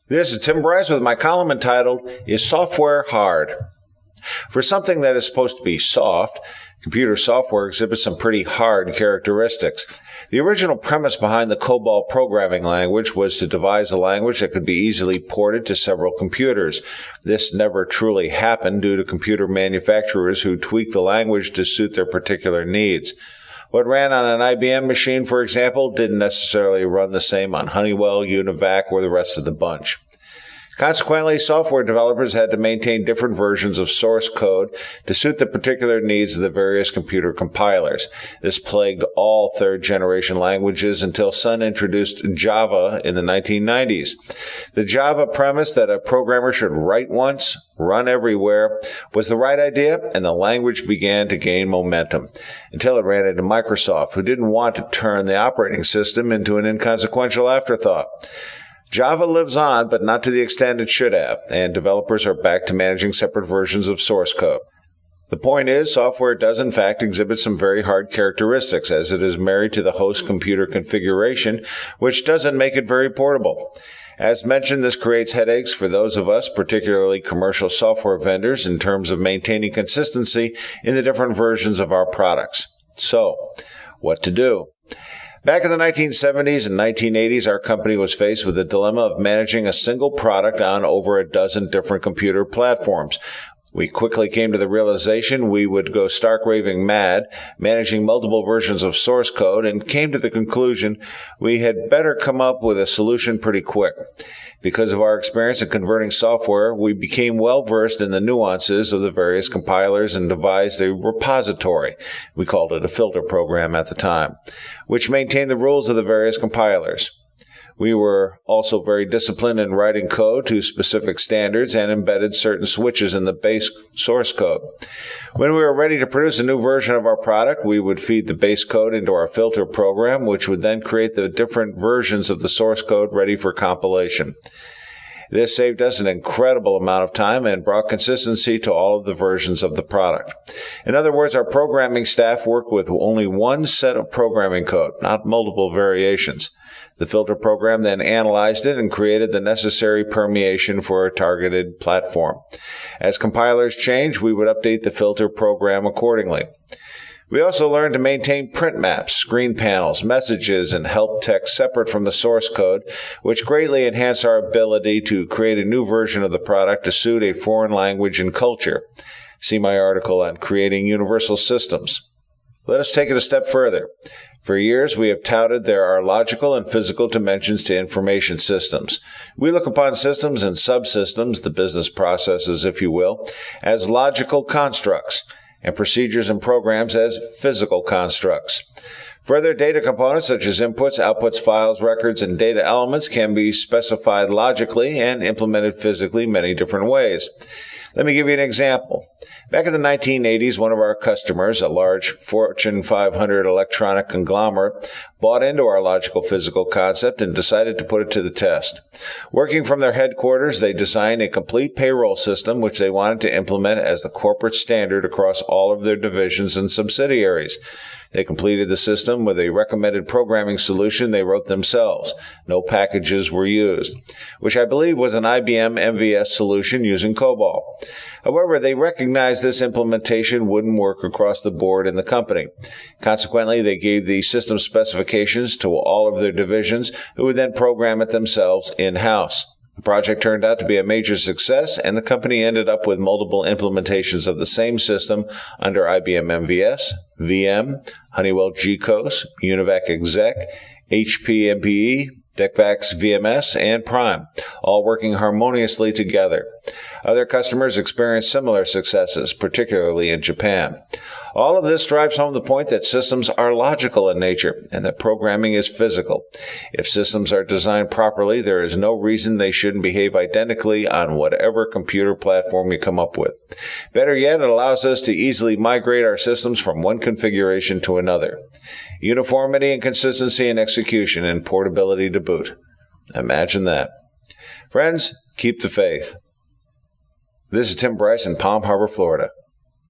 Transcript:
This is Tim Bryce with my column entitled, Is Software Hard? For something that is supposed to be soft, computer software exhibits some pretty hard characteristics. The original premise behind the COBOL programming language was to devise a language that could be easily ported to several computers. This never truly happened due to computer manufacturers who tweaked the language to suit their particular needs. What ran on an IBM machine, for example, didn't necessarily run the same on Honeywell, Univac, or the rest of the bunch. Consequently, software developers had to maintain different versions of source code to suit the particular needs of the various computer compilers. This plagued all third-generation languages until Sun introduced Java in the 1990s. The Java premise that a programmer should write once, run everywhere, was the right idea, and the language began to gain momentum, until it ran into Microsoft, who didn't want to turn the operating system into an inconsequential afterthought. Java lives on, but not to the extent it should have, and developers are back to managing separate versions of source code. The point is, software does in fact exhibit some very hard characteristics, as it is married to the host computer configuration, which doesn't make it very portable. As mentioned, this creates headaches for those of us, particularly commercial software vendors, in terms of maintaining consistency in the different versions of our products. So, what to do? Back in the 1970s and 1980s, our company was faced with the dilemma of managing a single product on over a dozen different computer platforms. We quickly came to the realization we would go stark raving mad, managing multiple versions of source code, and came to the conclusion we had better come up with a solution pretty quick. Because of our experience in converting software, we became well-versed in the nuances of the various compilers and devised a repository. We called it a filter program at the time, which maintained the rules of the various compilers. We were also very disciplined in writing code to specific standards and embedded certain switches in the base source code. When we were ready to produce a new version of our product, we would feed the base code into our filter program, which would then create the different versions of the source code ready for compilation. This saved us an incredible amount of time and brought consistency to all of the versions of the product. In other words, our programming staff worked with only one set of programming code, not multiple variations. The filter program then analyzed it and created the necessary permeation for a targeted platform. As compilers changed, we would update the filter program accordingly. We also learned to maintain print maps, screen panels, messages, and help text separate from the source code, which greatly enhanced our ability to create a new version of the product to suit a foreign language and culture. See my article on creating universal systems. Let us take it a step further. For years, we have touted there are logical and physical dimensions to information systems. We look upon systems and subsystems, the business processes, if you will, as logical constructs, and procedures and programs as physical constructs. Further, data components such as inputs, outputs, files, records, and data elements can be specified logically and implemented physically many different ways. Let me give you an example. Back in the 1980s, one of our customers, a large Fortune 500 electronic conglomerate, bought into our logical physical concept and decided to put it to the test. Working from their headquarters, they designed a complete payroll system which they wanted to implement as the corporate standard across all of their divisions and subsidiaries. They completed the system with a recommended programming solution they wrote themselves. No packages were used, which I believe was an IBM MVS solution using COBOL. However, they recognized this implementation wouldn't work across the board in the company. Consequently, they gave the system specifications to all of their divisions, who would then program it themselves in-house. The project turned out to be a major success, and the company ended up with multiple implementations of the same system under IBM MVS, VM, Honeywell GCOS, Univac Exec, HP MPE, DECVAX VMS, and Prime, all working harmoniously together. Other customers experienced similar successes, particularly in Japan. All of this drives home the point that systems are logical in nature and that programming is physical. If systems are designed properly, there is no reason they shouldn't behave identically on whatever computer platform you come up with. Better yet, it allows us to easily migrate our systems from one configuration to another. Uniformity and consistency in execution and portability to boot. Imagine that. Friends, keep the faith. This is Tim Bryce in Palm Harbor, Florida.